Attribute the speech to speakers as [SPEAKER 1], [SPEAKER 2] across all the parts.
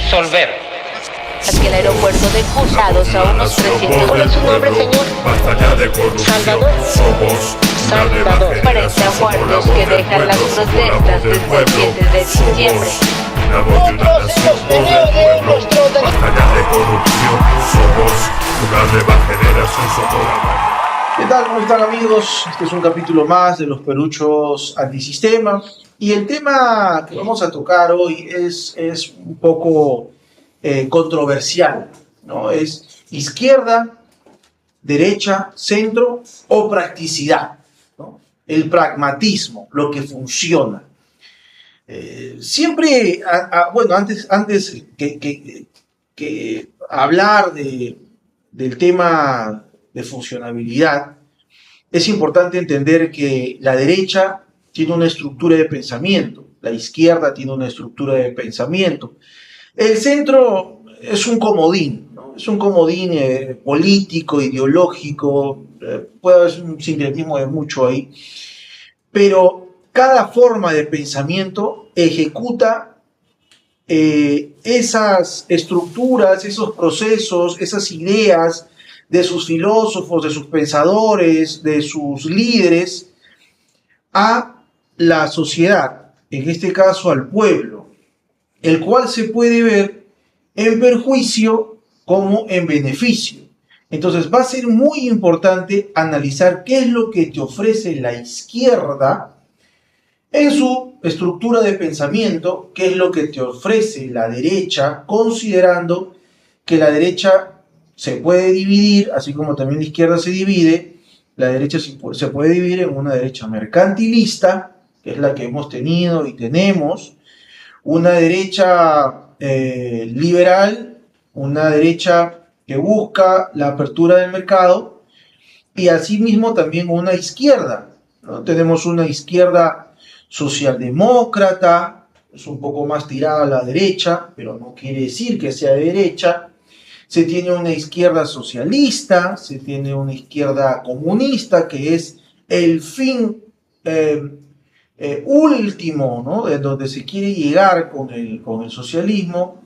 [SPEAKER 1] disolver.
[SPEAKER 2] Hacia el aeropuerto de Cruzados a unos 300.
[SPEAKER 3] ¿Cuál es su nombre, señor?
[SPEAKER 4] Basta ya de corrupción.
[SPEAKER 2] Salvador.
[SPEAKER 4] Somos una nueva
[SPEAKER 2] Salvador. 40
[SPEAKER 4] generación.
[SPEAKER 2] muertos
[SPEAKER 4] Somos la
[SPEAKER 2] que
[SPEAKER 4] voz del
[SPEAKER 2] dejan las
[SPEAKER 4] pueblo, somos la
[SPEAKER 2] protestas
[SPEAKER 4] voz del
[SPEAKER 2] desde el
[SPEAKER 4] pueblo.
[SPEAKER 2] 7 de diciembre.
[SPEAKER 4] Somos la voz de una nación, voz del pueblo. Basta ya de corrupción. Somos una nueva generación. Somos la voz.
[SPEAKER 3] ¿Qué tal? ¿Cómo están, amigos? Este es un capítulo más de los Peruchos Antisistema. Y el tema que vamos a tocar hoy es un poco controversial, ¿no? Es izquierda, derecha, centro o practicidad, ¿no? El pragmatismo, lo que funciona. Siempre, bueno, antes que hablar del tema de funcionabilidad, es importante entender que la derecha tiene una estructura de pensamiento, la izquierda tiene una estructura de pensamiento. El centro es un comodín, ¿no? Es un comodín político, ideológico, puede haber un sincretismo de mucho ahí, pero cada forma de pensamiento ejecuta esas estructuras, esos procesos, esas ideas de sus filósofos, de sus pensadores, de sus líderes, a la sociedad, en este caso al pueblo, el cual se puede ver en perjuicio como en beneficio. Entonces va a ser muy importante analizar qué es lo que te ofrece la izquierda en su estructura de pensamiento, qué es lo que te ofrece la derecha, considerando que la derecha se puede dividir, así como también la izquierda se divide. La derecha se puede dividir en una derecha mercantilista, que es la que hemos tenido y tenemos, una derecha liberal, una derecha que busca la apertura del mercado, y asimismo también una izquierda, ¿no? Tenemos una izquierda socialdemócrata, es un poco más tirada a la derecha, pero no quiere decir que sea de derecha. Se tiene una izquierda socialista, se tiene una izquierda comunista, que es el fin último, ¿no? De donde se quiere llegar con el socialismo.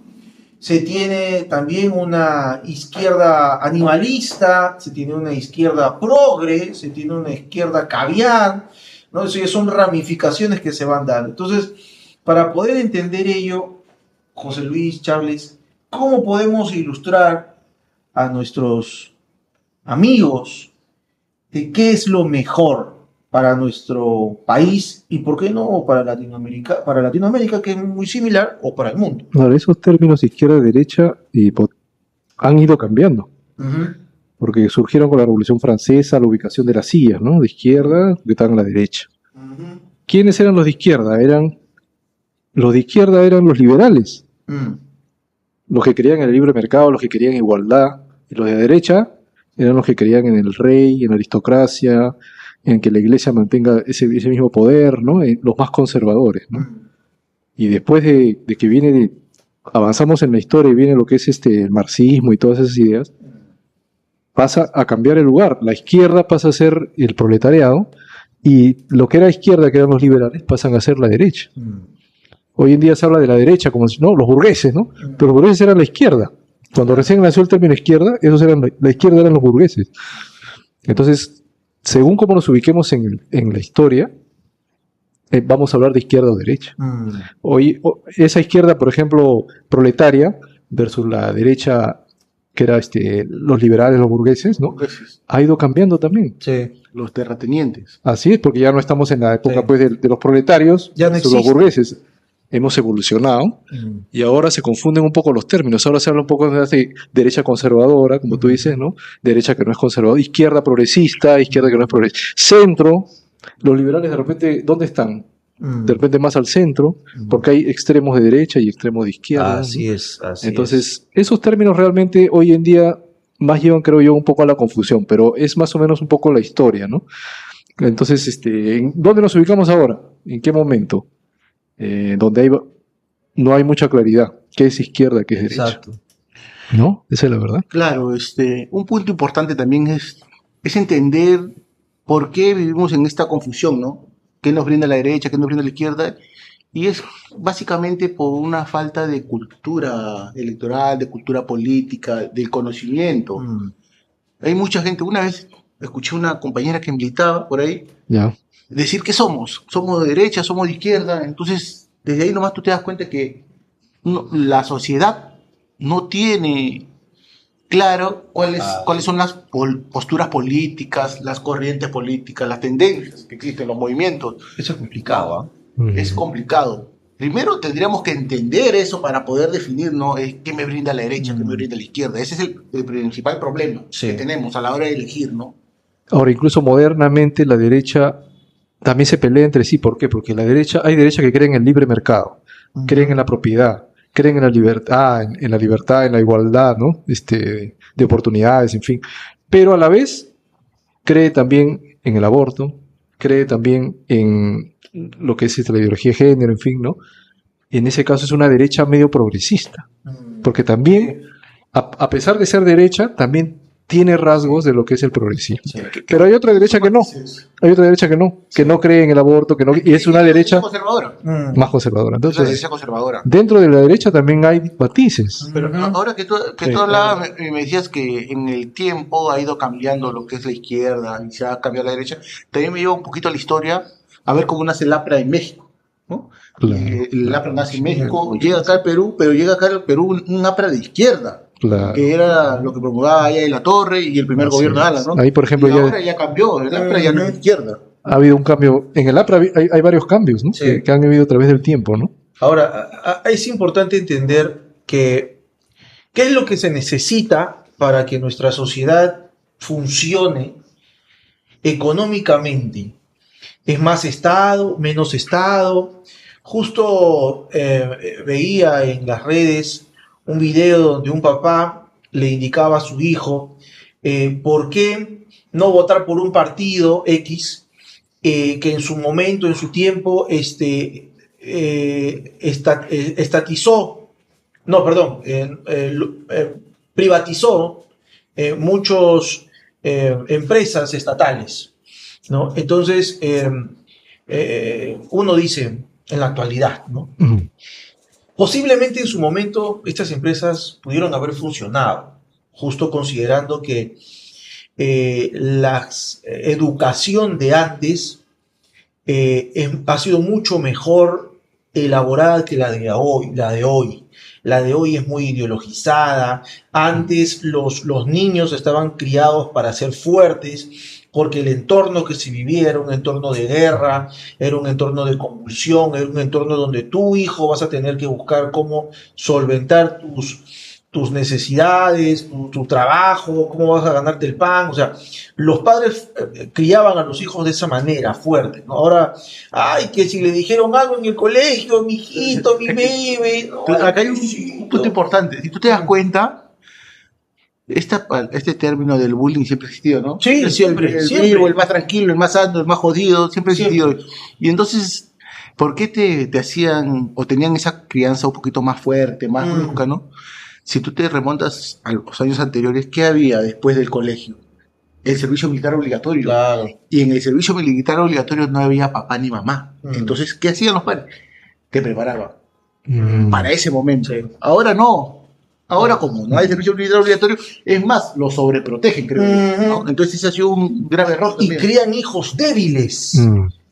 [SPEAKER 3] Se tiene también una izquierda animalista, se tiene una izquierda progre, se tiene una izquierda caviar, ¿no? Eso ya son ramificaciones que se van dando. Entonces, para poder entender ello, José Luis, Charles, ¿cómo podemos ilustrar a nuestros amigos de qué es lo mejor para nuestro país y por qué no para Latinoamérica, que es muy similar, o para el mundo?
[SPEAKER 5] Ahora, esos términos izquierda-derecha han ido cambiando, porque surgieron con la Revolución Francesa, la ubicación de las sillas, ¿no? De izquierda, que estaban a la derecha. ¿Quiénes eran los de izquierda? Los de izquierda eran los liberales, los que creían en el libre mercado, los que querían igualdad, y los de derecha eran los que creían en el rey, en la aristocracia, en que la iglesia mantenga ese mismo poder, ¿no? Los más conservadores, ¿no? Y después de que avanzamos en la historia y viene lo que es el marxismo y todas esas ideas, pasa a cambiar el lugar. La izquierda pasa a ser el proletariado, y lo que era izquierda, que eran los liberales, pasan a ser la derecha. Hoy en día se habla de la derecha como si, no, los burgueses, ¿no? Pero los burgueses eran la izquierda. Cuando recién nació el término izquierda, la izquierda eran los burgueses. Entonces, según cómo nos ubiquemos en la historia, vamos a hablar de izquierda o derecha. Hoy, esa izquierda, por ejemplo, proletaria, versus la derecha, que era los liberales, los burgueses, ¿no? Ha ido cambiando también.
[SPEAKER 3] Sí.
[SPEAKER 6] Los terratenientes.
[SPEAKER 5] Así es, porque ya no estamos en la época,
[SPEAKER 3] Sí,
[SPEAKER 5] pues, de los proletarios,
[SPEAKER 3] ya no
[SPEAKER 5] versus los burgueses. Hemos evolucionado y ahora se confunden un poco los términos. Ahora se habla un poco de derecha conservadora, como tú dices, ¿no? Derecha que no es conservadora, izquierda progresista, izquierda que no es progresista. Centro, los liberales de repente, ¿dónde están? De repente más al centro, porque hay extremos de derecha y extremos de izquierda.
[SPEAKER 3] Así
[SPEAKER 5] ¿no?
[SPEAKER 3] es, así
[SPEAKER 5] Entonces, esos términos realmente hoy en día más llevan, creo yo, un poco a la confusión, pero es más o menos un poco la historia, ¿no? Entonces, ¿dónde nos ubicamos ahora? ¿En qué momento? Donde no hay mucha claridad. ¿Qué es izquierda, qué es derecha?
[SPEAKER 3] Exacto.
[SPEAKER 5] ¿No? Esa es la verdad.
[SPEAKER 6] Claro, un punto importante también es entender por qué vivimos en esta confusión, ¿no? ¿Qué nos brinda la derecha, qué nos brinda la izquierda? Y es básicamente por una falta de cultura electoral, de cultura política, del conocimiento. Hay mucha gente, una vez escuché una compañera que militaba por ahí
[SPEAKER 5] Ya.
[SPEAKER 6] decir que somos de derecha, somos de izquierda, entonces desde ahí nomás tú te das cuenta que la sociedad no tiene claro cuáles son las posturas políticas, las corrientes políticas, las tendencias que existen, los movimientos.
[SPEAKER 3] Eso es complicado, ¿ah?
[SPEAKER 6] Es complicado. Primero tendríamos que entender eso para poder definir, ¿no? ¿Qué me brinda la derecha, qué me brinda la izquierda? Ese es el principal problema que tenemos a la hora de elegir, ¿no?
[SPEAKER 5] Ahora, incluso modernamente la derecha también se pelea entre sí. ¿Por qué? Porque hay derecha que creen en el libre mercado, creen en la propiedad, creen en la libertad, en la libertad, en la igualdad, ¿no? De oportunidades, en fin. Pero a la vez cree también en el aborto, cree también en lo que es la ideología de género, en fin, ¿no? Y en ese caso es una derecha medio progresista, porque también, a pesar de ser derecha, también tiene rasgos de lo que es el progresismo. Pero hay otra derecha que no, que no cree en el aborto, y es una derecha
[SPEAKER 6] conservadora.
[SPEAKER 5] más conservadora.
[SPEAKER 6] Es una
[SPEAKER 5] Entonces,
[SPEAKER 6] derecha conservadora.
[SPEAKER 5] dentro de la derecha también hay matices.
[SPEAKER 6] Pero ahora que tú hablabas, me decías que en el tiempo ha ido cambiando lo que es la izquierda y se ha cambiado la derecha, también me lleva un poquito a la historia a ver cómo nace el APRA en México, ¿no?
[SPEAKER 5] Claro.
[SPEAKER 6] El APRA nace en México, llega acá al Perú, pero llega acá al Perú un APRA de izquierda,
[SPEAKER 5] Claro.
[SPEAKER 6] que era lo que promulgaba allá de la Torre y el primer gobierno de Alan, ¿no?
[SPEAKER 5] Ahí, por ejemplo,
[SPEAKER 6] y ahora ya cambió, el APRA ya no es de izquierda.
[SPEAKER 5] ha habido un cambio. En el APRA hay varios cambios, ¿no?
[SPEAKER 3] Sí.
[SPEAKER 5] Que han habido a través del tiempo, ¿no?
[SPEAKER 3] Ahora, es importante entender que qué es lo que se necesita para que nuestra sociedad funcione económicamente. ¿Es más Estado, menos Estado? Justo veía en las redes un video donde un papá le indicaba a su hijo por qué no votar por un partido X que en su momento, en su tiempo, privatizó muchas empresas estatales, ¿no? Entonces, uno dice, en la actualidad, ¿no? Posiblemente en su momento estas empresas pudieron haber funcionado, justo considerando que la educación de antes ha sido mucho mejor elaborada que la de hoy. La de hoy es muy ideologizada. Antes los niños estaban criados para ser fuertes, porque el entorno que se vivía era un entorno de guerra, era un entorno de convulsión, era un entorno donde tu hijo vas a tener que buscar cómo solventar tus necesidades, tu trabajo, cómo vas a ganarte el pan. O sea, los padres criaban a los hijos de esa manera, fuerte, ¿no? Ahora, ay, que si le dijeron algo en el colegio, mi hijito, mi bebé. No,
[SPEAKER 6] acá hay un punto importante. Si tú te das cuenta, este término del bullying siempre ha existido, ¿no?
[SPEAKER 3] Sí, siempre.
[SPEAKER 6] El vivo, el más tranquilo, el más sano, el más jodido, siempre ha existido. Y entonces, ¿por qué te hacían o tenían esa crianza un poquito más fuerte, más brusca, ¿no? Si tú te remontas a los años anteriores, ¿qué había después del colegio? El servicio militar obligatorio.
[SPEAKER 3] Claro.
[SPEAKER 6] Y en el servicio militar obligatorio no había papá ni mamá. Entonces, ¿qué hacían los padres? Te preparaban para ese momento. Sí. Ahora no. Ahora, como no hay servicio militar obligatorio, es más, lo sobreprotegen, creo. ¿No? Entonces, ese ha sido un grave error también.
[SPEAKER 3] Y crían hijos débiles,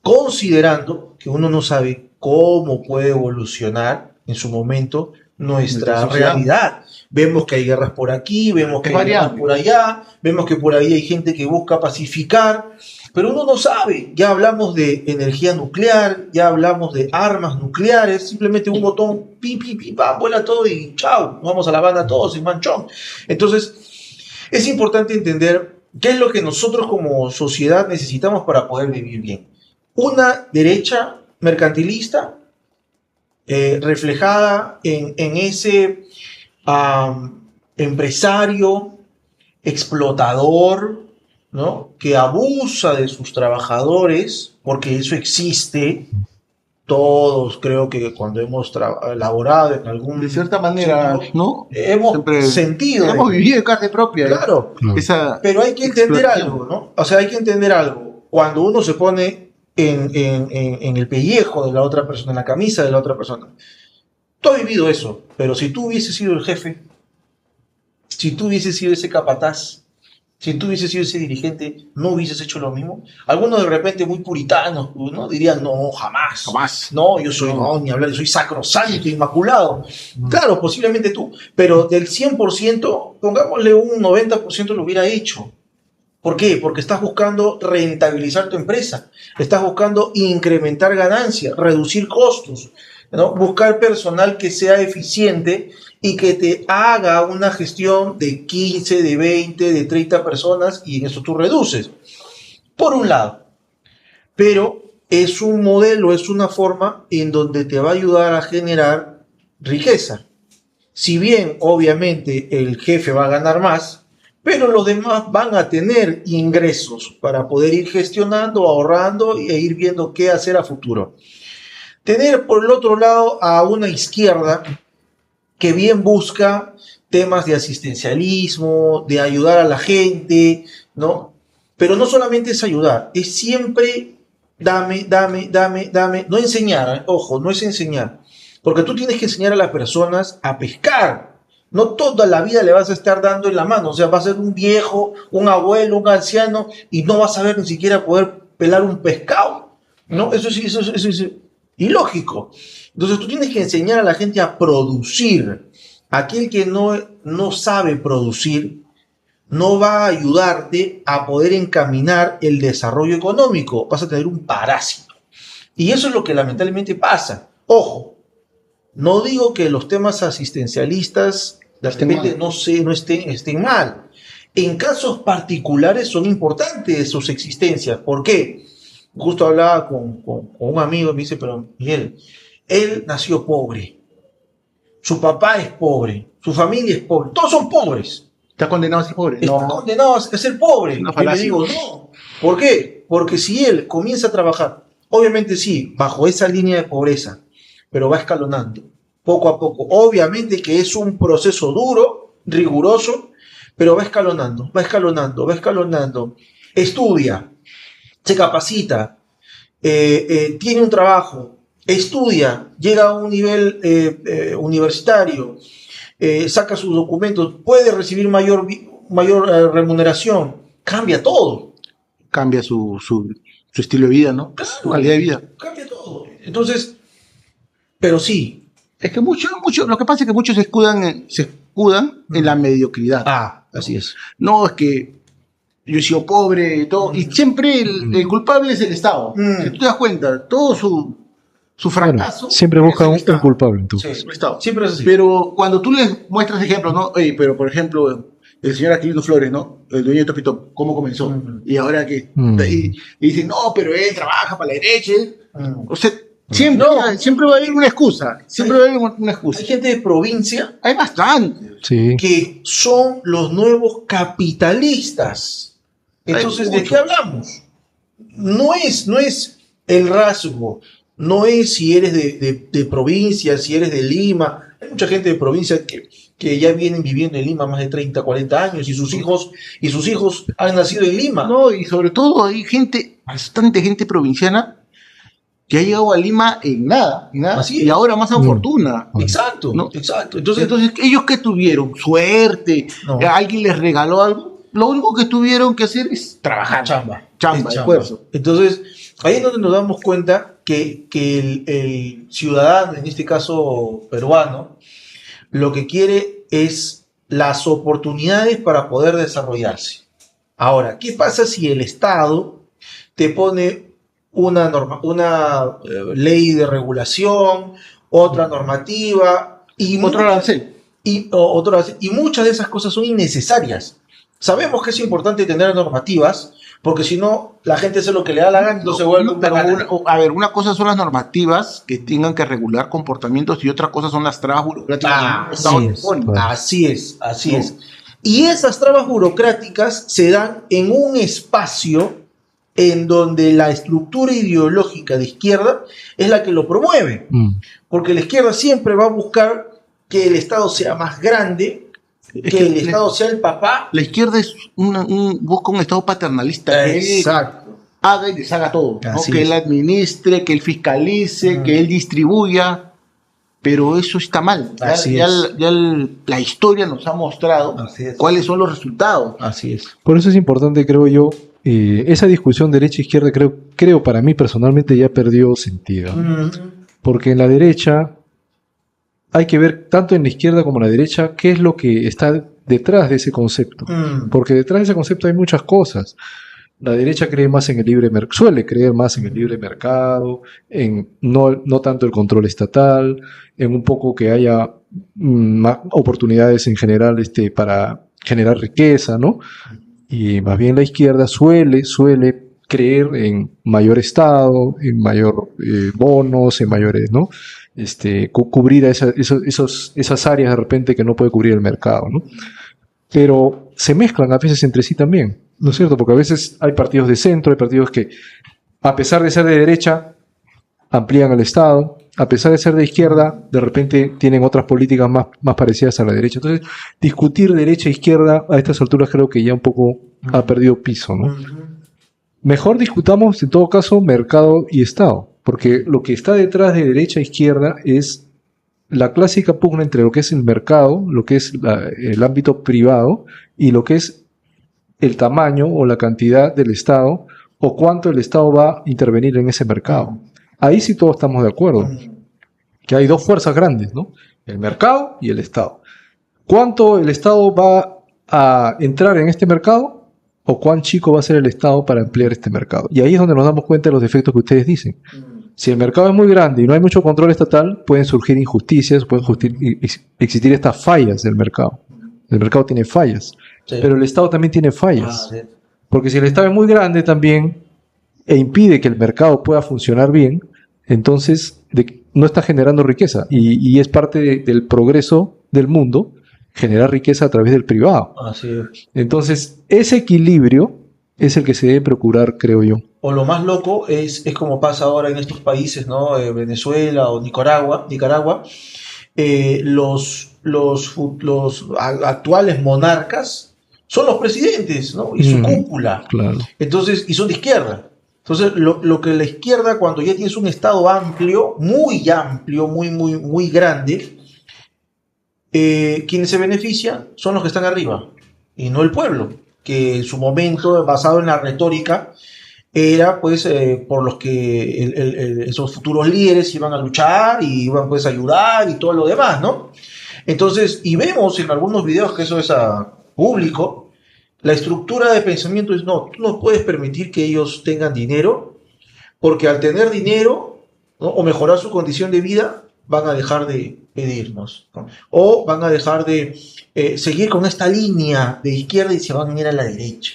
[SPEAKER 3] considerando que uno no sabe cómo puede evolucionar en su momento nuestra realidad. Vemos que hay guerras por aquí, vemos que hay guerras por allá, vemos que por ahí hay gente que busca pacificar, pero uno no sabe. Ya hablamos de energía nuclear, ya hablamos de armas nucleares, simplemente un botón, vuela todo y chao, nos vamos a La Habana todos en manchón. Entonces, es importante entender qué es lo que nosotros como sociedad necesitamos para poder vivir bien. Una derecha mercantilista, reflejada en ese empresario explotador, ¿no? Que abusa de sus trabajadores, porque eso existe. Todos creo que cuando hemos laborado en algún...
[SPEAKER 6] De cierta manera, sitio, ¿no?
[SPEAKER 3] Hemos sentido.
[SPEAKER 6] Hemos vivido de carne propia.
[SPEAKER 3] Claro. Pero hay que entender algo, ¿no? O sea, hay que entender algo. Cuando uno se pone en el pellejo de la otra persona, en la camisa de la otra persona. Tú has vivido eso, pero si tú hubieses sido el jefe, si tú hubieses sido ese capataz, si tú hubieses sido ese dirigente, ¿no hubieses hecho lo mismo? Algunos de repente muy puritanos, ¿no? Dirían, no, jamás.
[SPEAKER 6] Jamás.
[SPEAKER 3] No, yo soy, no, ni hablar, yo soy sacrosanto, inmaculado. Claro, posiblemente tú, pero del 100%, pongámosle un 90% lo hubiera hecho. ¿Por qué? Porque estás buscando rentabilizar tu empresa, estás buscando incrementar ganancias, reducir costos, ¿no? Buscar personal que sea eficiente y que te haga una gestión de 15, de 20, de 30 personas y en eso tú reduces. Por un lado, pero es un modelo, es una forma en donde te va a ayudar a generar riqueza. Si bien, obviamente, el jefe va a ganar más, pero los demás van a tener ingresos para poder ir gestionando, ahorrando e ir viendo qué hacer a futuro. Tener por el otro lado a una izquierda que bien busca temas de asistencialismo, de ayudar a la gente, ¿no? Pero no solamente es ayudar, es siempre dame, no enseñar, ojo, no es enseñar, porque tú tienes que enseñar a las personas a pescar. No toda la vida le vas a estar dando en la mano, o sea, va a ser un viejo, un abuelo, un anciano, y no vas a saber ni siquiera poder pelar un pescado, ¿no? Eso es ilógico. Entonces tú tienes que enseñar a la gente a producir. Aquel que no sabe producir no va a ayudarte a poder encaminar el desarrollo económico. Vas a tener un parásito. Y eso es lo que lamentablemente pasa. Ojo, no digo que los temas asistencialistas de repente no estén mal. En casos particulares son importantes sus existencias. ¿Por qué? Justo hablaba con un amigo y me dice, pero Miguel, él nació pobre, su papá es pobre, su familia es pobre, todos son pobres.
[SPEAKER 6] ¿Está condenado a ser pobre?
[SPEAKER 3] Está condenado a ser pobre.
[SPEAKER 6] No,
[SPEAKER 3] y le digo, no. ¿Por qué? Porque si él comienza a trabajar, obviamente sí, bajo esa línea de pobreza, pero va escalonando, poco a poco. Obviamente que es un proceso duro, riguroso, pero va escalonando. Estudia, se capacita, tiene un trabajo, estudia, llega a un nivel universitario, saca sus documentos, puede recibir mayor remuneración, cambia todo.
[SPEAKER 6] Cambia su estilo de vida, ¿no?
[SPEAKER 3] Claro,
[SPEAKER 6] Su calidad de vida.
[SPEAKER 3] Cambia todo. Entonces, pero sí.
[SPEAKER 6] Es que mucho, lo que pasa es que muchos se escudan en la mediocridad.
[SPEAKER 3] Así es.
[SPEAKER 6] No, es que yo he sido pobre, todo, y siempre el culpable es el Estado. Si tú te das cuenta, todo su fracaso.
[SPEAKER 5] Bueno, siempre buscan un culpable, entonces.
[SPEAKER 3] Sí,
[SPEAKER 6] El Estado.
[SPEAKER 3] siempre es así.
[SPEAKER 6] Pero cuando tú les muestras ejemplos, ¿no? Pero por ejemplo, el señor Aquilino Flores, ¿no? El dueño de Topito, ¿cómo comenzó? Y ahora que. Y dicen, no, pero él trabaja para la derecha. O sea, siempre va a haber una excusa.
[SPEAKER 3] Hay gente de provincia
[SPEAKER 6] Hay bastante.
[SPEAKER 5] Sí.
[SPEAKER 3] que son los nuevos capitalistas. Entonces, ¿de qué hablamos? No es el rasgo, no es si eres de provincia, si eres de Lima. Hay mucha gente de provincia que ya vienen viviendo en Lima más de 30, 40 años y sus hijos han nacido en Lima.
[SPEAKER 6] No, y sobre todo hay bastante gente provinciana que ha llegado a Lima en nada,
[SPEAKER 3] Así es.
[SPEAKER 6] y ahora más a fortuna.
[SPEAKER 3] Exacto,
[SPEAKER 6] ¿No?
[SPEAKER 3] exacto.
[SPEAKER 6] Entonces, ellos que tuvieron suerte,
[SPEAKER 3] No.
[SPEAKER 6] alguien les regaló algo, lo único que tuvieron que hacer es trabajar.
[SPEAKER 3] Chamba,
[SPEAKER 6] Esfuerzo.
[SPEAKER 3] Entonces, ahí es donde nos damos cuenta que el ciudadano, en este caso peruano, lo que quiere es las oportunidades para poder desarrollarse. Ahora, ¿qué pasa si el Estado te pone una ley de regulación, otra normativa y
[SPEAKER 6] Otro arancel.
[SPEAKER 3] y muchas de esas cosas son innecesarias? Sabemos que es importante tener normativas, porque si no, la gente hace lo que le da la gana y no se vuelve
[SPEAKER 6] Pero
[SPEAKER 3] una
[SPEAKER 6] una cosa son las normativas que tengan que regular comportamientos y otra cosa son las trabas burocráticas.
[SPEAKER 3] Así es. Y esas trabas burocráticas se dan en un espacio en donde la estructura ideológica de izquierda es la que lo promueve. Porque la izquierda siempre va a buscar que el Estado sea más grande, que el Estado sea el papá.
[SPEAKER 6] La izquierda busca un Estado paternalista.
[SPEAKER 3] Exacto.
[SPEAKER 6] haga y deshaga todo, ¿no?
[SPEAKER 3] Así
[SPEAKER 6] Que
[SPEAKER 3] es.
[SPEAKER 6] él administre, que él fiscalice, que él distribuya, pero eso está mal.
[SPEAKER 3] Así es.
[SPEAKER 6] La historia nos ha mostrado
[SPEAKER 3] Así es.
[SPEAKER 6] cuáles son los resultados.
[SPEAKER 3] Así es.
[SPEAKER 5] Por eso es importante, creo yo, esa discusión derecha-izquierda, creo para mí personalmente ya perdió sentido. Porque en la derecha hay que ver tanto en la izquierda como en la derecha qué es lo que está detrás de ese concepto. Porque detrás de ese concepto hay muchas cosas. La derecha cree más en el libre mercado, suele creer más en el libre mercado, en no tanto el control estatal, en un poco que haya más oportunidades en general para generar riqueza, ¿no? Y más bien la izquierda suele creer en mayor Estado, en mayor bonos, en mayores, ¿no? Cubrir a esas áreas de repente que no puede cubrir el mercado, ¿no? Pero se mezclan a veces entre sí también, ¿no es cierto? Porque a veces hay partidos de centro, hay partidos que, a pesar de ser de derecha, amplían el Estado, a pesar de ser de izquierda, de repente tienen otras políticas más parecidas a la derecha. Entonces, discutir derecha e izquierda a estas alturas creo que ya un poco ha perdido piso, ¿no? Mejor discutamos, en todo caso, mercado y Estado, porque lo que está detrás de derecha e izquierda es la clásica pugna entre lo que es el mercado, lo que es el ámbito privado y lo que es el tamaño o la cantidad del Estado o cuánto el Estado va a intervenir en ese mercado. Ahí sí todos estamos de acuerdo, que hay dos fuerzas grandes, ¿no? El mercado y el Estado. ¿Cuánto el Estado va a entrar en este mercado o cuán chico va a ser el Estado para ampliar este mercado? Y ahí es donde nos damos cuenta de los defectos que ustedes dicen. Si el mercado es muy grande y no hay mucho control estatal, pueden surgir injusticias, pueden existir estas fallas del mercado. El mercado tiene fallas, pero el Estado también tiene fallas. Porque si el Estado es muy grande también e impide que el mercado pueda funcionar bien, entonces no está generando riqueza. Y es parte del progreso del mundo generar riqueza a través del privado.
[SPEAKER 3] Así es.
[SPEAKER 5] Entonces, ese equilibrio es el que se debe procurar, creo yo.
[SPEAKER 3] O lo más loco es como pasa ahora en estos países, ¿no? Venezuela o Nicaragua, los actuales monarcas son los presidentes, ¿no? Y su cúpula.
[SPEAKER 5] Claro.
[SPEAKER 3] Entonces, y son de izquierda. Entonces, lo que la izquierda, cuando ya tienes un Estado amplio, muy grande, quienes se benefician son los que están arriba y no el pueblo, que en su momento, basado en la retórica, era pues por los que esos futuros líderes iban a luchar y iban pues a ayudar y todo lo demás, ¿no? Entonces, y vemos en algunos videos que eso es público, la estructura de pensamiento es, no, tú no puedes permitir que ellos tengan dinero, porque al tener dinero, ¿no? O mejorar su condición de vida, van a dejar de pedirnos, ¿no? O van a dejar de seguir con esta línea de izquierda y se van a ir a la derecha,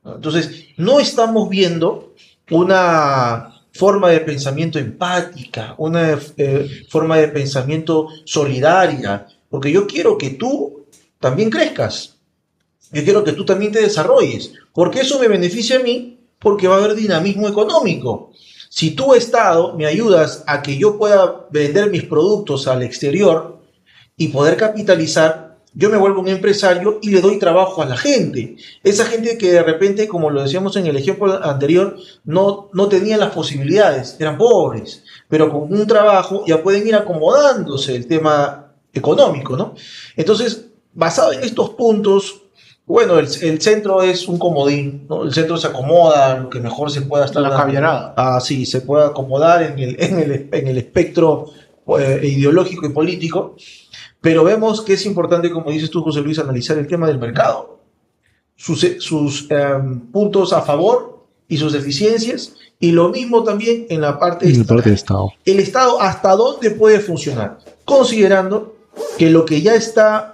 [SPEAKER 3] ¿no? Entonces, no estamos viendo una forma de pensamiento empática, una forma de pensamiento solidaria, porque yo quiero que tú también crezcas, yo quiero que tú también te desarrolles, porque eso me beneficia a mí, porque va a haber dinamismo económico. Si tú, Estado, me ayudas a que yo pueda vender mis productos al exterior y poder capitalizar, yo me vuelvo un empresario y le doy trabajo a la gente. Esa gente que de repente, como lo decíamos en el ejemplo anterior, no tenía las posibilidades, eran pobres, pero con un trabajo ya pueden ir acomodándose el tema económico, ¿no? Entonces, basado en estos puntos, bueno, el centro es un comodín, ¿no? El centro se acomoda lo que mejor se pueda estar
[SPEAKER 6] La caviarada.
[SPEAKER 3] sí, se puede acomodar en el espectro ideológico y político, pero vemos que es importante, como dices tú, José Luis, analizar el tema del mercado, sus puntos a favor y sus deficiencias, y lo mismo también en la parte
[SPEAKER 5] de Estado.
[SPEAKER 3] El Estado, ¿hasta dónde puede funcionar? Considerando que lo que ya está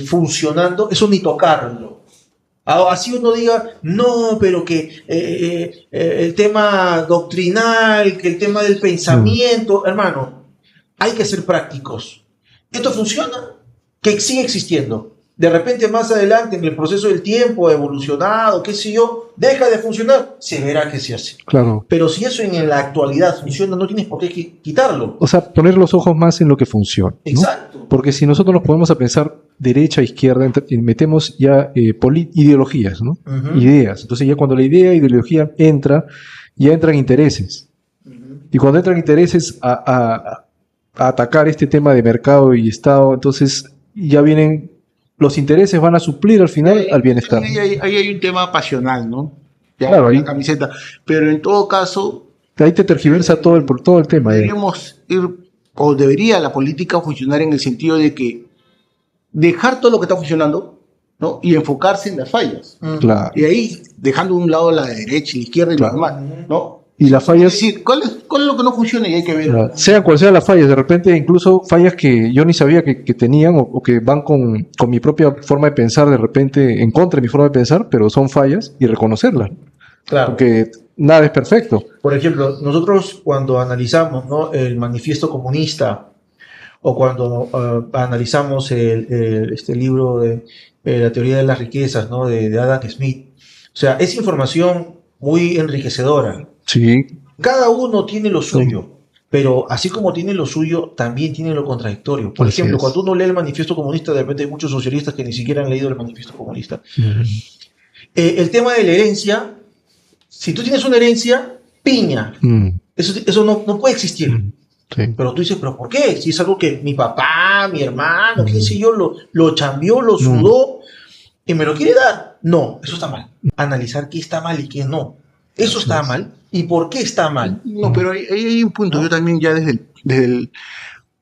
[SPEAKER 3] funcionando, eso ni tocarlo. Así uno diga, no, pero que el tema doctrinal, que el tema del pensamiento, hermano, hay que ser prácticos. ¿Esto funciona? Que sigue existiendo. De repente más adelante, en el proceso del tiempo, evolucionado, qué sé yo, deja de funcionar, se verá qué se hace.
[SPEAKER 5] Claro.
[SPEAKER 3] Pero si eso en la actualidad funciona, no tienes por qué quitarlo.
[SPEAKER 5] O sea, poner los ojos más en lo que funciona, ¿no?
[SPEAKER 3] Exacto.
[SPEAKER 5] Porque si nosotros nos ponemos a pensar derecha, izquierda, y metemos ya ideologías, ¿no?
[SPEAKER 3] Ujú.
[SPEAKER 5] Ideas. Entonces ya cuando la idea, ideología entra, ya entran intereses. Y cuando entran intereses a atacar este tema de mercado y Estado, entonces ya vienen, los intereses van a suplir al final al bienestar.
[SPEAKER 6] Ahí hay un tema pasional, ¿no? Ya,
[SPEAKER 5] Claro,
[SPEAKER 6] la
[SPEAKER 5] ahí-
[SPEAKER 6] camiseta. Pero en todo caso,
[SPEAKER 5] Ahí te tergiversa todo el tema.
[SPEAKER 6] deberíamos ir, o debería la política funcionar en el sentido de que dejar todo lo que está funcionando, ¿no? Y enfocarse en las fallas.
[SPEAKER 5] Claro.
[SPEAKER 6] Y ahí, dejando de un lado la derecha y la izquierda y lo demás, ¿no?
[SPEAKER 5] Y las
[SPEAKER 6] Es
[SPEAKER 5] fallas,
[SPEAKER 6] decir, ¿cuál es lo que no funciona? Y hay que ver.
[SPEAKER 5] sean cual sean las fallas, de repente incluso fallas que yo ni sabía que tenían o que van con mi propia forma de pensar, de repente en contra de mi forma de pensar, pero son fallas y reconocerlas.
[SPEAKER 3] Claro.
[SPEAKER 5] Porque nada es perfecto.
[SPEAKER 3] Por ejemplo, nosotros cuando analizamos, ¿no?, el manifiesto comunista o cuando analizamos este libro de la teoría de las riquezas, ¿no?, de Adam Smith, o sea, es información muy enriquecedora.
[SPEAKER 5] Sí,
[SPEAKER 3] Cada uno tiene lo suyo, pero así como tiene lo suyo, también tiene lo contradictorio. Por
[SPEAKER 5] Así
[SPEAKER 3] ejemplo,
[SPEAKER 5] es.
[SPEAKER 3] cuando uno lee el manifiesto comunista, de repente hay muchos socialistas que ni siquiera han leído el manifiesto comunista. El tema de la herencia, si tú tienes una herencia, piña. Eso no puede existir.
[SPEAKER 5] sí.
[SPEAKER 3] Pero tú dices, ¿pero por qué? Si es algo que mi papá, mi hermano, qué sé yo, lo chambeó, lo sudó y me lo quiere dar. No, eso está mal. Analizar qué está mal y qué no. Eso está mal. ¿Y por qué está mal?
[SPEAKER 6] No, pero ahí hay un punto. Yo también ya desde el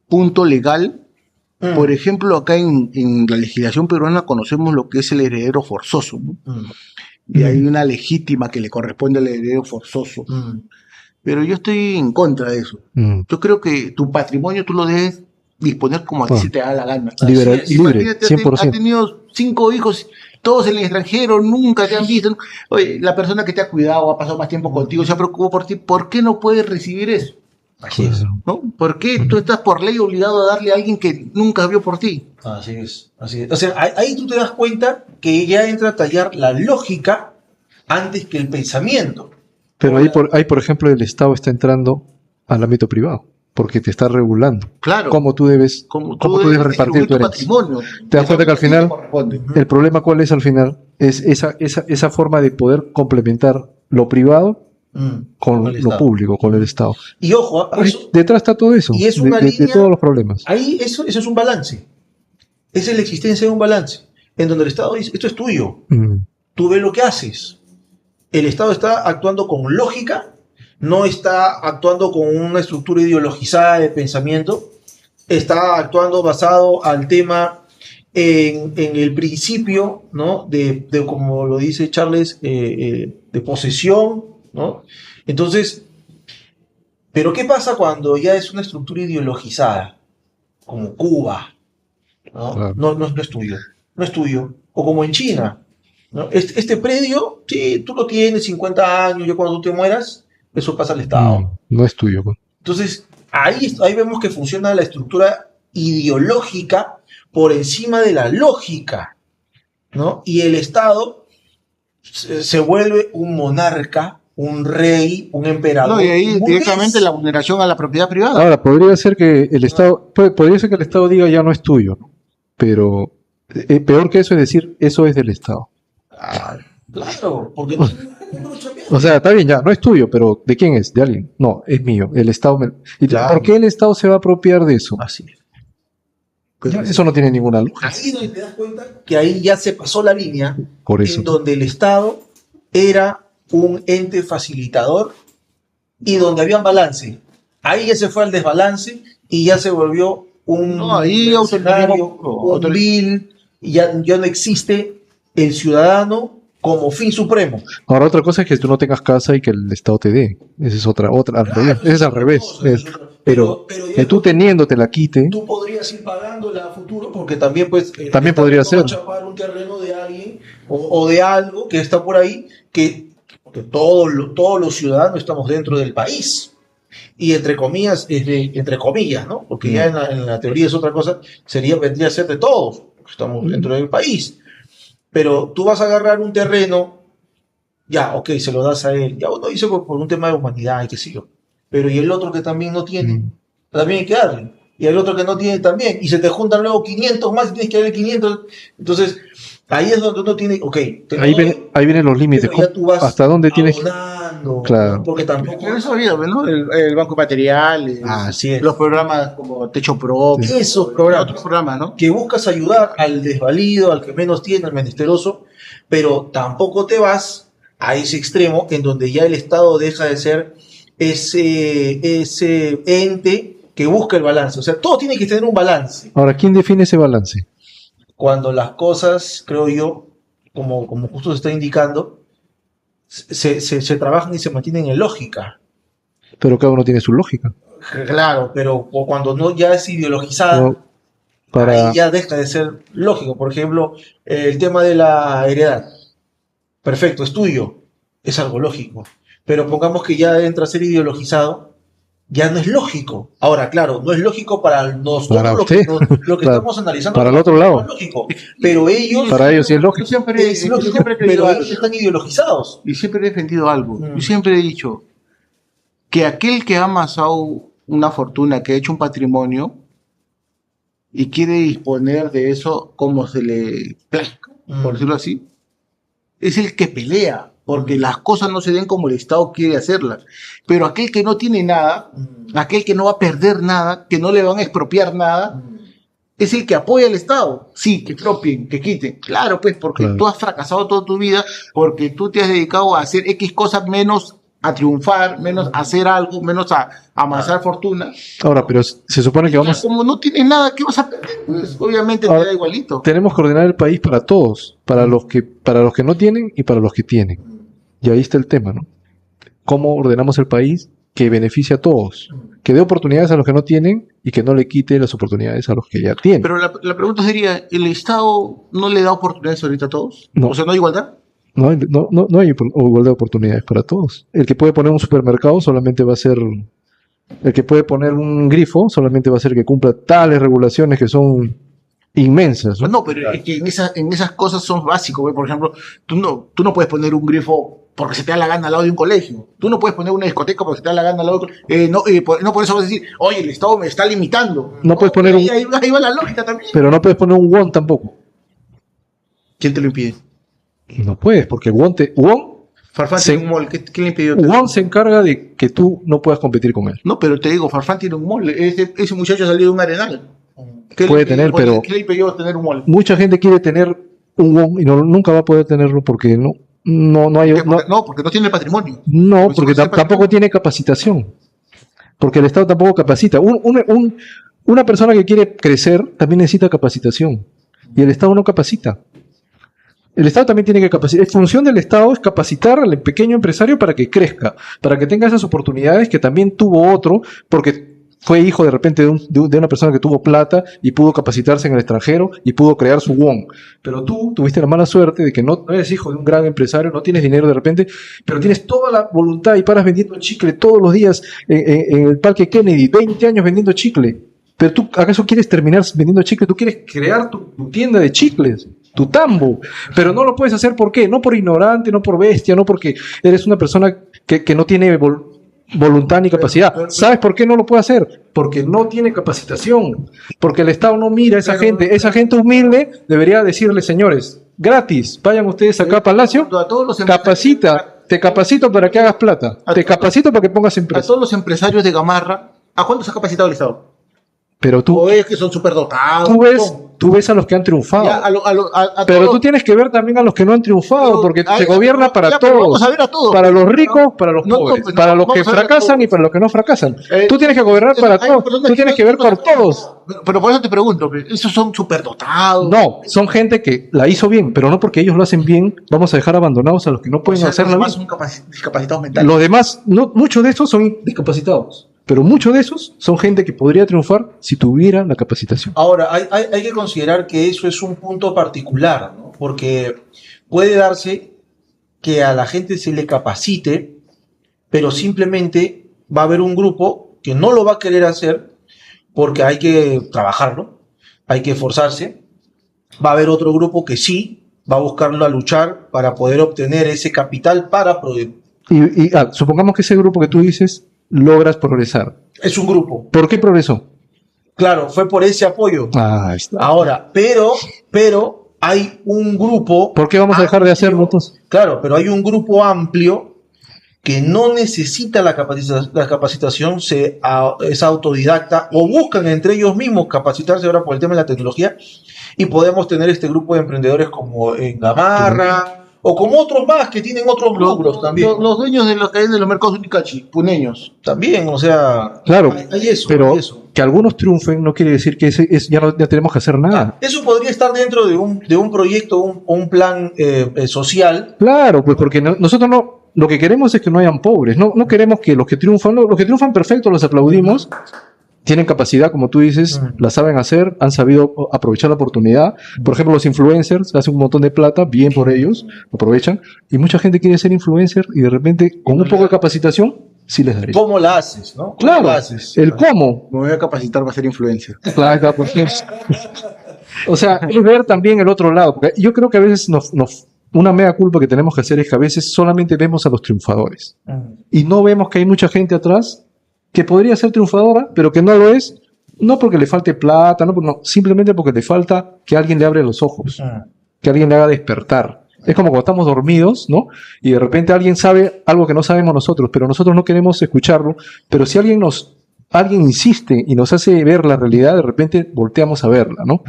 [SPEAKER 6] punto legal, por ejemplo, acá en la legislación peruana conocemos lo que es el heredero forzoso, ¿no? Y hay una legítima que le corresponde al heredero forzoso. Pero yo estoy en contra de eso. Yo creo que tu patrimonio tú lo debes disponer como a ti se te da la gana.
[SPEAKER 5] Libre,
[SPEAKER 6] Imagínate,
[SPEAKER 5] 100%.
[SPEAKER 6] has tenido 5 hijos, todos en el extranjero, nunca te han visto. Oye, la persona que te ha cuidado, ha pasado más tiempo contigo, se ha preocupado por ti, ¿por qué no puedes recibir eso?
[SPEAKER 3] Así es.
[SPEAKER 6] ¿No? ¿Por qué tú estás por ley obligado a darle a alguien que nunca vio por ti?
[SPEAKER 3] Así es. Así es. O sea, ahí tú te das cuenta que ya entra a tallar la lógica antes que el pensamiento.
[SPEAKER 5] Pero ahí, por ejemplo, el Estado está entrando al ámbito privado, porque te está regulando.
[SPEAKER 6] Claro.
[SPEAKER 5] Cómo tú debes,
[SPEAKER 6] Como
[SPEAKER 5] cómo tú debes repartir tu herencia.
[SPEAKER 6] patrimonio.
[SPEAKER 5] ¿Te das cuenta que al final
[SPEAKER 6] corresponde?
[SPEAKER 5] el problema cuál es al final? Es esa forma de poder complementar lo privado con
[SPEAKER 3] el
[SPEAKER 5] lo
[SPEAKER 3] Estado.
[SPEAKER 5] público, con el Estado.
[SPEAKER 3] Y ojo, eso,
[SPEAKER 5] Detrás está todo eso,
[SPEAKER 3] y es una
[SPEAKER 5] de
[SPEAKER 3] línea-
[SPEAKER 5] todos los problemas.
[SPEAKER 3] ahí eso es un balance. Esa es la existencia de un balance. En donde el Estado dice, esto es tuyo. Tú ves lo que haces. El Estado está actuando con lógica, no está actuando con una estructura ideologizada de pensamiento, está actuando basado al tema en el principio, ¿no?, de como lo dice Charles, de posesión, ¿no? Entonces, ¿pero qué pasa cuando ya es una estructura ideologizada? Como Cuba, ¿no?
[SPEAKER 5] Claro.
[SPEAKER 3] No es tuyo, no es tuyo. O como en China, ¿no? Este predio, sí, tú lo tienes 50 años, ya cuando tú te mueras, eso pasa al Estado.
[SPEAKER 5] No es tuyo. pues.
[SPEAKER 3] Entonces, ahí vemos que funciona la estructura ideológica por encima de la lógica, ¿no? Y el Estado se vuelve un monarca, un rey, un emperador.
[SPEAKER 6] No, y ahí
[SPEAKER 3] burgués.
[SPEAKER 6] directamente la vulneración a la propiedad privada.
[SPEAKER 5] Ahora, podría ser que el Estado, podría ser que el Estado diga ya no es tuyo, ¿no? Pero peor que eso es decir, eso es del Estado.
[SPEAKER 3] Claro, porque
[SPEAKER 5] O sea, está bien, ya, no es tuyo, pero ¿de quién es? ¿De alguien? No, es mío. El Estado
[SPEAKER 3] Claro.
[SPEAKER 5] ¿Por qué el Estado se va a apropiar de eso?
[SPEAKER 3] así es.
[SPEAKER 5] Ya, eso no tiene ninguna lógica.
[SPEAKER 3] Ahí donde te das cuenta que ahí ya se pasó la línea
[SPEAKER 5] Por eso.
[SPEAKER 3] en donde el Estado era un ente facilitador y donde había un balance. Ahí ya se fue al desbalance y ya se volvió un
[SPEAKER 6] No, ahí
[SPEAKER 3] mercenario, un vil, y ya no existe el ciudadano como fin supremo.
[SPEAKER 5] Ahora, otra cosa es que tú no tengas casa y que el Estado te dé. Esa es otra, al revés. Esa es al revés. Pero
[SPEAKER 3] ya
[SPEAKER 5] que tú teniendo te la quite,
[SPEAKER 3] tú podrías ir pagándola a futuro porque también pues
[SPEAKER 5] También podría
[SPEAKER 3] no va a
[SPEAKER 5] ser.
[SPEAKER 3] chapar un terreno de alguien o de algo que está por ahí porque todos los ciudadanos estamos dentro del país y entre comillas entre comillas, ¿no? Porque ya en la teoría es otra cosa, vendría a ser de todos porque estamos dentro del país, pero tú vas a agarrar un terreno, ya, ok, se lo das a él, ya uno dice por un tema de humanidad y qué sé yo, pero y el otro que también no tiene, también hay que darle. y el otro que no tiene también, y se te juntan luego 500 más y tienes que darle 500. Entonces, ahí es donde uno tiene, ok,
[SPEAKER 5] Ahí vienen los límites.
[SPEAKER 3] pero ya tú vas
[SPEAKER 5] ¿Hasta dónde tienes?
[SPEAKER 3] abonando,
[SPEAKER 5] Claro.
[SPEAKER 3] porque tampoco...
[SPEAKER 6] Pero eso había, ¿no? El Banco de Materiales,
[SPEAKER 3] Así es.
[SPEAKER 6] los programas como Techo Propio,
[SPEAKER 3] Esos programas.
[SPEAKER 6] otros programas, ¿no?
[SPEAKER 3] Que buscas ayudar al desvalido, al que menos tiene, al menesteroso, pero tampoco te vas a ese extremo en donde ya el Estado deja de ser ese ente que busca el balance. O sea, todo tiene que tener un balance.
[SPEAKER 5] Ahora, ¿quién define ese balance?
[SPEAKER 3] Cuando las cosas, creo yo, como justo se está indicando, se trabajan y se mantienen en lógica.
[SPEAKER 5] Pero cada uno tiene su lógica.
[SPEAKER 3] Claro, pero cuando no ya es ideologizada,
[SPEAKER 5] No, para,
[SPEAKER 3] ahí ya deja de ser lógico. Por ejemplo, el tema de la heredad. Perfecto, es tuyo. Es algo lógico. Pero pongamos que ya entra a ser ideologizado, ya no es lógico. Ahora, claro, no es lógico para nosotros
[SPEAKER 5] Para
[SPEAKER 3] lo que,
[SPEAKER 5] usted.
[SPEAKER 3] lo que
[SPEAKER 5] Para-
[SPEAKER 3] estamos analizando.
[SPEAKER 5] para el otro lado.
[SPEAKER 3] No es lógico. Pero ellos,
[SPEAKER 5] Para ellos sí es lógico.
[SPEAKER 6] Yo siempre,
[SPEAKER 3] es
[SPEAKER 6] yo
[SPEAKER 3] lógico,
[SPEAKER 6] siempre he creído
[SPEAKER 3] pero
[SPEAKER 6] algo.
[SPEAKER 3] ellos están ideologizados.
[SPEAKER 6] Y siempre he defendido algo.
[SPEAKER 3] Mm.
[SPEAKER 6] Yo siempre he dicho que aquel que ha amasado una fortuna, que ha hecho un patrimonio y quiere disponer de eso como se le plazca, por decirlo así, es el que pelea, porque las cosas no se den como el Estado quiere hacerlas. Pero aquel que no tiene nada, aquel que no va a perder nada, que no le van a expropiar nada, es el que apoya al Estado. Sí, que expropien, que quiten. Claro, pues, porque
[SPEAKER 5] Claro.
[SPEAKER 6] tú has fracasado toda tu vida, porque tú te has dedicado a hacer X cosas menos a triunfar, menos a hacer algo, menos a amasar fortuna.
[SPEAKER 5] ahora, pero se supone que vamos,
[SPEAKER 6] Como no tienes nada, ¿qué vas a perder? Pues, obviamente te
[SPEAKER 5] Ahora,
[SPEAKER 6] da igualito.
[SPEAKER 5] tenemos que ordenar el país para todos, para los que no tienen y para los que tienen. Y ahí está el tema, ¿no? ¿Cómo ordenamos el país que beneficie a todos? Que dé oportunidades a los que no tienen y que no le quite las oportunidades a los que ya tienen.
[SPEAKER 6] Pero la pregunta sería, ¿el Estado no le da oportunidades ahorita a todos?
[SPEAKER 5] No.
[SPEAKER 6] O sea, ¿no hay igualdad?
[SPEAKER 5] No hay igualdad de oportunidades para todos. El que puede poner un supermercado solamente va a ser... El que puede poner un grifo solamente va a ser el que cumpla tales regulaciones que son inmensas, ¿no?
[SPEAKER 6] No, pero es que en esas cosas son básicos, güey. Por ejemplo, tú no puedes poner un grifo porque se te da la gana al lado de un colegio. Tú no puedes poner una discoteca porque se te da la gana al lado de un colegio. No por eso vas a decir, oye, el Estado me está limitando.
[SPEAKER 5] No puedes poner un...
[SPEAKER 6] Ahí va la lógica también.
[SPEAKER 5] Pero no puedes poner un won tampoco.
[SPEAKER 6] ¿Quién te lo impide?
[SPEAKER 5] No puedes, porque won
[SPEAKER 6] Farfán
[SPEAKER 5] Sí.
[SPEAKER 6] tiene un mall. ¿Qué le impidió?
[SPEAKER 5] se encarga de que tú no puedas competir con él.
[SPEAKER 6] No, pero te digo, Farfán tiene un mall. Ese muchacho salió de un arenal. ¿Qué
[SPEAKER 5] Puede
[SPEAKER 6] le
[SPEAKER 5] tener,
[SPEAKER 6] impidió-
[SPEAKER 5] pero-
[SPEAKER 6] ¿Qué le impidió tener un mall?
[SPEAKER 5] Mucha gente quiere tener un won y nunca va a poder tenerlo porque no hay...
[SPEAKER 6] Porque no tiene patrimonio.
[SPEAKER 5] No,
[SPEAKER 6] Pues
[SPEAKER 5] porque
[SPEAKER 6] ese
[SPEAKER 5] tampoco
[SPEAKER 6] patrimonio-
[SPEAKER 5] tiene capacitación. Porque el Estado tampoco capacita. Una persona que quiere crecer también necesita capacitación. Y el Estado no capacita. El Estado también tiene que capacitar. La función del Estado es capacitar al pequeño empresario para que crezca, para que tenga esas oportunidades que también tuvo otro, porque fue hijo de repente de una persona que tuvo plata y pudo capacitarse en el extranjero y pudo crear su won. Pero tú tuviste la mala suerte de que no eres hijo de un gran empresario, no tienes dinero de repente, pero tienes toda la voluntad y paras vendiendo chicle todos los días en el Parque Kennedy, 20 años vendiendo chicle. Pero tú, ¿acaso quieres terminar vendiendo chicle? Tú quieres crear tu tienda de chicles, tu tambo, pero no lo puedes hacer. ¿Por qué? No por ignorante, no por bestia, no porque eres una persona que no tiene voluntad ni capacidad. ¿Sabes por qué no lo puede hacer? Porque no tiene capacitación, porque el Estado no mira a esa gente. Esa gente humilde debería decirle, señores, gratis, vayan ustedes acá a Palacio,
[SPEAKER 6] A todos los empresarios-
[SPEAKER 5] te capacito para que hagas plata, te capacito para que pongas
[SPEAKER 6] A
[SPEAKER 5] empresa.
[SPEAKER 6] todos los empresarios de Gamarra, ¿a cuántos ha capacitado el Estado?
[SPEAKER 5] Pero
[SPEAKER 6] O es que son superdotados.
[SPEAKER 5] tú ves a los que han triunfado.
[SPEAKER 6] Ya, a
[SPEAKER 5] Pero
[SPEAKER 6] todos-
[SPEAKER 5] tú tienes que ver también a los que no han triunfado,
[SPEAKER 6] Pero,
[SPEAKER 5] porque
[SPEAKER 6] ay,
[SPEAKER 5] se gobierna para
[SPEAKER 6] ya, pero
[SPEAKER 5] todos.
[SPEAKER 6] vamos a ver a todos.
[SPEAKER 5] Para los ricos, para los
[SPEAKER 6] No,
[SPEAKER 5] pobres,
[SPEAKER 6] no,
[SPEAKER 5] para los
[SPEAKER 6] vamos
[SPEAKER 5] que
[SPEAKER 6] a ver a
[SPEAKER 5] fracasan
[SPEAKER 6] todos.
[SPEAKER 5] y para los que no fracasan.
[SPEAKER 6] Eh,
[SPEAKER 5] Tú tienes que gobernar para
[SPEAKER 6] hay
[SPEAKER 5] todos.
[SPEAKER 6] personas
[SPEAKER 5] Tú tienes que ver por todos.
[SPEAKER 6] Pero por eso te pregunto, ¿esos son superdotados?
[SPEAKER 5] No, son gente que la hizo bien, pero no porque ellos lo hacen bien, vamos a dejar abandonados a los que no
[SPEAKER 6] O
[SPEAKER 5] pueden
[SPEAKER 6] sea, los
[SPEAKER 5] hacerlo
[SPEAKER 6] demás
[SPEAKER 5] bien.
[SPEAKER 6] son discapacitados mentales.
[SPEAKER 5] Los demás, muchos de estos son discapacitados, pero muchos de esos son gente que podría triunfar si tuviera la capacitación.
[SPEAKER 3] Ahora, hay que considerar que eso es un punto particular, ¿no? Porque puede darse que a la gente se le capacite, pero simplemente va a haber un grupo que no lo va a querer hacer porque hay que trabajarlo, hay que esforzarse. Va a haber otro grupo que sí va a buscarlo a luchar para poder obtener ese capital para producir.
[SPEAKER 5] Supongamos que ese grupo que tú dices logras progresar.
[SPEAKER 3] Es un grupo.
[SPEAKER 5] ¿Por qué progresó?
[SPEAKER 3] Claro, fue por ese apoyo.
[SPEAKER 5] Ahí está.
[SPEAKER 3] Ahora, pero hay un grupo...
[SPEAKER 5] ¿Por qué vamos a dejar de hacerlo
[SPEAKER 3] amplio,
[SPEAKER 5] entonces?
[SPEAKER 3] Claro, pero hay un grupo amplio que no necesita la capacitación, es autodidacta o buscan entre ellos mismos capacitarse ahora por el tema de la tecnología, y podemos tener este grupo de emprendedores como en Gamarra o como otros más que tienen otros rubros también.
[SPEAKER 6] Los dueños de los cadenas de los mercados Unicachi, puneños.
[SPEAKER 3] También, o sea,
[SPEAKER 5] Claro,
[SPEAKER 3] hay eso,
[SPEAKER 5] pero
[SPEAKER 3] hay eso.
[SPEAKER 5] que algunos triunfen no quiere decir que ya tenemos que hacer nada.
[SPEAKER 3] Eso podría estar dentro de un proyecto, un plan social.
[SPEAKER 5] Claro, pues porque nosotros no, lo que queremos es que no hayan pobres, no queremos que los que triunfan perfecto, los aplaudimos, tienen capacidad, como tú dices, la saben hacer, han sabido aprovechar la oportunidad. Por ejemplo, los influencers hacen un montón de plata, bien por ellos, aprovechan, y mucha gente quiere ser influencer y de repente con un poco de capacitación, sí les daría.
[SPEAKER 3] ¿Cómo la haces, no? ¿Cómo
[SPEAKER 5] Claro,
[SPEAKER 3] la haces?
[SPEAKER 5] el cómo.
[SPEAKER 6] Me voy a capacitar para ser influencer.
[SPEAKER 5] Claro, porque- o sea, es ver también el otro lado. Porque yo creo que a veces una mea culpa que tenemos que hacer es que a veces solamente vemos a los triunfadores y no vemos que hay mucha gente atrás que podría ser triunfadora, pero que no lo es, no porque le falte plata, no, simplemente porque le falta que alguien le abra los ojos, que alguien le haga despertar. Es como cuando estamos dormidos, ¿no? Y de repente alguien sabe algo que no sabemos nosotros, pero nosotros no queremos escucharlo, pero si alguien insiste y nos hace ver la realidad, de repente volteamos a verla, ¿no?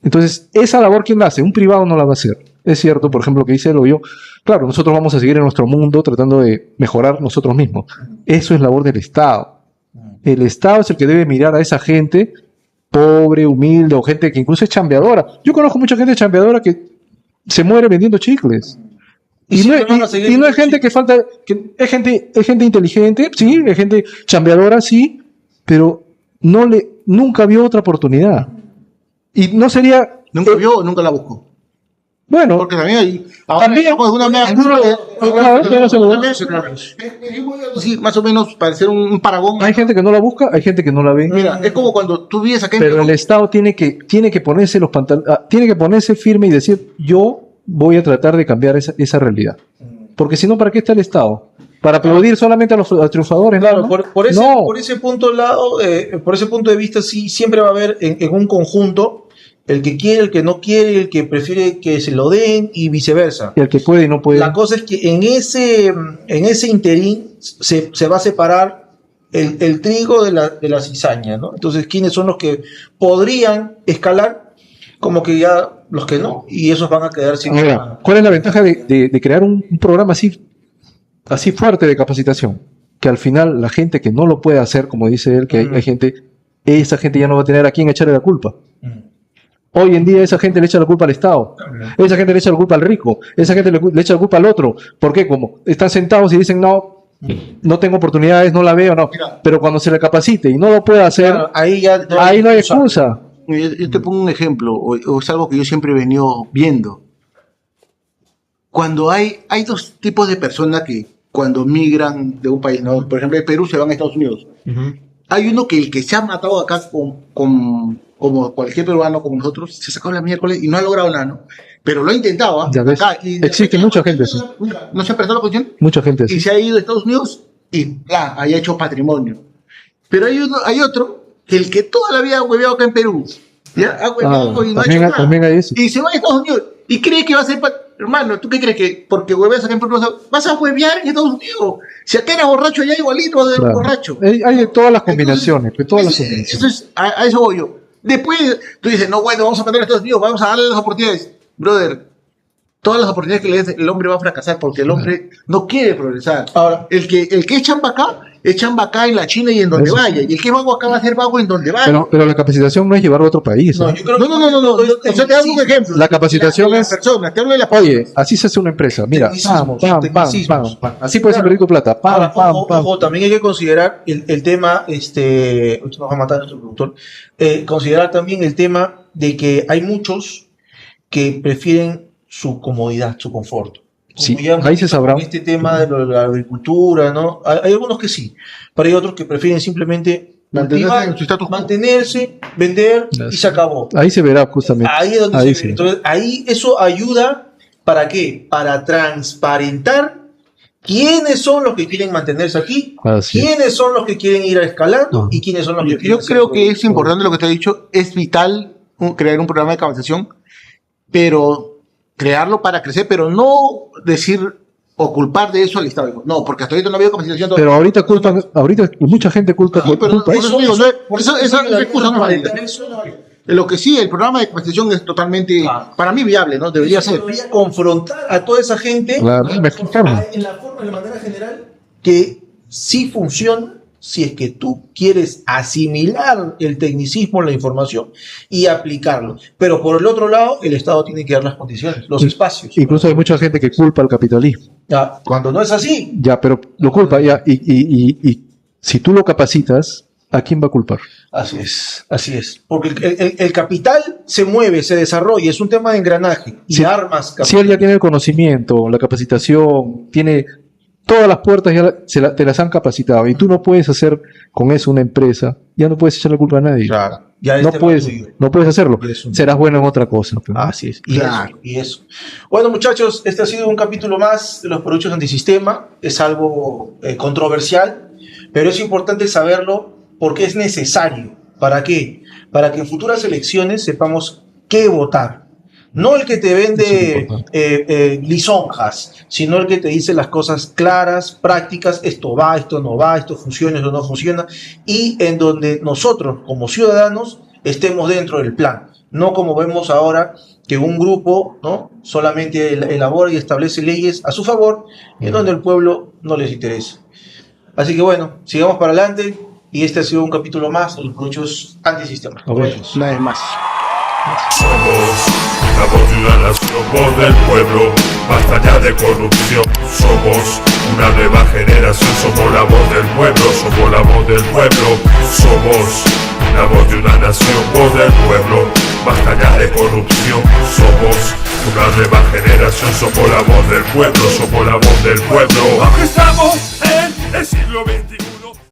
[SPEAKER 5] Entonces, esa labor, ¿quién la hace? Un privado no la va a hacer. Es cierto, por ejemplo, que dice Eloyo, claro, nosotros vamos a seguir en nuestro mundo tratando de mejorar nosotros mismos. Eso es labor del Estado. El Estado es el que debe mirar a esa gente pobre, humilde, o gente que incluso es chambeadora. Yo conozco mucha gente chambeadora que se muere vendiendo chicles. Y no,
[SPEAKER 3] siempre van a seguir
[SPEAKER 5] y no es
[SPEAKER 3] vendiendo
[SPEAKER 5] gente que falta, que es gente inteligente, sí, es gente chambeadora, sí, pero nunca vio otra oportunidad. Y no sería...
[SPEAKER 6] Nunca vio o nunca la buscó.
[SPEAKER 5] Bueno,
[SPEAKER 6] Porque también hay. Ahora
[SPEAKER 5] también,
[SPEAKER 6] estamos en una mea sí, más o menos para ser un paragón.
[SPEAKER 5] hay gente que no la busca, hay gente que no la ve.
[SPEAKER 6] Mira, es como cuando tú vives acá en
[SPEAKER 5] Pero
[SPEAKER 6] Perú.
[SPEAKER 5] el Estado tiene que ponerse tiene que ponerse firme y decir, yo voy a tratar de cambiar esa realidad. Porque si no, ¿para qué está el Estado? ¿Para aplaudir solamente a los triunfadores?
[SPEAKER 3] Claro,
[SPEAKER 5] ¿no?
[SPEAKER 3] por ese punto de vista, sí, siempre va a haber en un conjunto el que quiere, el que no quiere, el que prefiere que se lo den y viceversa.
[SPEAKER 5] Y el que puede y no puede.
[SPEAKER 3] La cosa es que en ese interín se va a separar el trigo de la cizaña, ¿no? Entonces, ¿quiénes son los que podrían escalar? Como que ya los que no, y esos van a quedar sin
[SPEAKER 5] Ahora,
[SPEAKER 3] nada.
[SPEAKER 5] ¿cuál es la ventaja de crear un programa así fuerte de capacitación? Que al final la gente que no lo puede hacer, como dice él, que hay gente, esa gente ya no va a tener a quién echarle la culpa. Hoy en día esa gente le echa la culpa al Estado, esa gente le echa la culpa al rico, esa gente le echa la culpa al otro. ¿Por qué? Como están sentados y dicen, no tengo oportunidades, no la veo, no. Pero cuando se le capacite y no lo puede hacer,
[SPEAKER 3] Claro, ahí
[SPEAKER 5] no hay excusa.
[SPEAKER 6] Yo te pongo un ejemplo, o es algo que yo siempre he venido viendo. Cuando hay dos tipos de personas que cuando migran de un país, ¿no? Por ejemplo, de Perú se van a Estados Unidos. Hay uno que el que se ha matado acá como cualquier peruano, como nosotros, se sacó la miércoles y no ha logrado nada, ¿no? Pero lo ha intentado, ¿ah?
[SPEAKER 5] Ya ves,
[SPEAKER 6] Acá, y
[SPEAKER 5] existe mucha gente así.
[SPEAKER 6] ¿No se ha prestado la cuestión?
[SPEAKER 5] Mucha gente
[SPEAKER 6] Y
[SPEAKER 5] así.
[SPEAKER 6] se ha ido a Estados Unidos y haya hecho patrimonio. Pero hay otro que el que toda la vida ha hueveado acá en Perú, ¿ya? Ha hueveado y no ha hecho nada.
[SPEAKER 5] también hay eso.
[SPEAKER 6] Y se va a Estados Unidos y cree que va a ser... Hermano, ¿tú qué crees? Que porque hueveas acá en Perú vas a huevear en Estados Unidos? Si acá eras borracho, allá igualito vas a ser
[SPEAKER 5] Claro.
[SPEAKER 6] borracho.
[SPEAKER 5] Hay de todas las combinaciones, de todas las combinaciones.
[SPEAKER 6] Entonces, a eso voy yo. Después, tú dices, no, bueno, vamos a meter a Estados Unidos, vamos a darle las oportunidades. Brother, todas las oportunidades que le des, el hombre va a fracasar porque el hombre no quiere progresar.
[SPEAKER 3] Ahora,
[SPEAKER 6] El que es chamba acá en la China y en donde
[SPEAKER 5] Eso sí.
[SPEAKER 6] vaya. Y el que es vago acá va a ser vago en donde vaya.
[SPEAKER 5] Pero la capacitación no es llevarlo a otro país.
[SPEAKER 3] no,
[SPEAKER 5] ¿no?
[SPEAKER 3] yo creo
[SPEAKER 6] No. O sea, te hago un ejemplo.
[SPEAKER 5] La capacitación
[SPEAKER 6] de las
[SPEAKER 5] es-
[SPEAKER 6] personas, te hablo de las
[SPEAKER 5] Oye, así se hace una empresa. Mira,
[SPEAKER 3] Tecnicismos.
[SPEAKER 5] pam. Así puedes invertir tu plata.
[SPEAKER 3] Ahora,
[SPEAKER 5] Pam,
[SPEAKER 3] ojo,
[SPEAKER 5] pam.
[SPEAKER 3] ojo, también hay que considerar el tema, nos va a matar nuestro productor, considerar también el tema de que hay muchos que prefieren su comodidad, su confort. Como
[SPEAKER 5] Sí,
[SPEAKER 3] ya hemos
[SPEAKER 5] ahí se
[SPEAKER 3] visto
[SPEAKER 5] sabrá.
[SPEAKER 3] con este tema de la agricultura, ¿no? Hay algunos que sí, pero hay otros que prefieren simplemente
[SPEAKER 6] Mantenerse
[SPEAKER 3] cultivar,
[SPEAKER 6] en su status quo.
[SPEAKER 3] mantenerse, vender y se acabó.
[SPEAKER 5] Ahí se verá justamente.
[SPEAKER 3] Ahí es donde
[SPEAKER 5] Ahí
[SPEAKER 3] se
[SPEAKER 5] sí.
[SPEAKER 3] ve. Entonces, ahí eso ayuda, ¿para qué? Para transparentar quiénes son los que quieren mantenerse aquí,
[SPEAKER 5] Así es.
[SPEAKER 3] quiénes son los que quieren ir escalando y quiénes son los que quieren
[SPEAKER 6] Yo creo que es importante lo que te he dicho, es vital crear un programa de capacitación, pero crearlo para crecer, pero no decir o culpar de eso al Estado. No, porque hasta ahorita no ha habido capacitación.
[SPEAKER 5] Pero ahorita mucha gente culpa.
[SPEAKER 6] Sí, pero
[SPEAKER 5] culpa
[SPEAKER 6] por eso digo, esa excusa no es válida.
[SPEAKER 3] Eso no vale.
[SPEAKER 6] Lo que sí, el programa de capacitación es totalmente, para mí, viable, ¿no? Debería ser.
[SPEAKER 3] Debería confrontar a toda esa gente
[SPEAKER 5] Claro, mejorarlo.
[SPEAKER 3] en la forma, de manera general, que sí funciona si es que tú quieres asimilar el tecnicismo, la información y aplicarlo. Pero por el otro lado, el Estado tiene que dar las condiciones, los espacios.
[SPEAKER 5] Incluso hay mucha gente que culpa al capitalismo.
[SPEAKER 3] Ya, cuando no es así,
[SPEAKER 5] Ya, pero lo culpa, ya, y si tú lo capacitas, ¿a quién va a culpar?
[SPEAKER 3] así es, así es. Porque el capital se mueve, se desarrolla, es un tema de engranaje y
[SPEAKER 5] Sí.
[SPEAKER 3] armas.
[SPEAKER 5] Si él ya tiene el conocimiento, la capacitación, tiene todas las puertas, te las han capacitado, y tú no puedes hacer con eso una empresa, ya no puedes echar la culpa a nadie.
[SPEAKER 3] Claro, ya es
[SPEAKER 5] No
[SPEAKER 3] tema
[SPEAKER 5] puedes,
[SPEAKER 3] tuyo.
[SPEAKER 5] no puedes hacerlo.
[SPEAKER 3] Eres un-
[SPEAKER 5] Serás bueno en otra cosa. pero-
[SPEAKER 3] Así es. Y,
[SPEAKER 6] Claro.
[SPEAKER 3] eso, y eso. Bueno, muchachos, este ha sido un capítulo más de los productos antisistema. Es algo controversial, pero es importante saberlo porque es necesario. ¿Para qué? Para que en futuras elecciones sepamos qué votar. No el que te
[SPEAKER 5] Es
[SPEAKER 3] vende
[SPEAKER 5] importante.
[SPEAKER 3] lisonjas, sino el que te dice las cosas claras, prácticas, esto va, esto no va, esto funciona, esto no funciona, y en donde nosotros como ciudadanos estemos dentro del plan, no como vemos ahora que un grupo, ¿no?, solamente elabora y establece leyes a su favor, en donde el pueblo no les interesa. Así que bueno, sigamos para adelante, y este ha sido un capítulo más de los productos antisistema.
[SPEAKER 5] A ver.
[SPEAKER 6] Una vez más.
[SPEAKER 4] Somos la voz de una nación, voz del pueblo, basta ya de corrupción. Somos una nueva generación, somos la voz del pueblo, somos la voz del pueblo. Somos la voz de una nación, voz del pueblo, basta ya de corrupción. Somos una nueva generación, somos la voz del pueblo, somos la voz del pueblo. Aunque estamos en el siglo XXIV.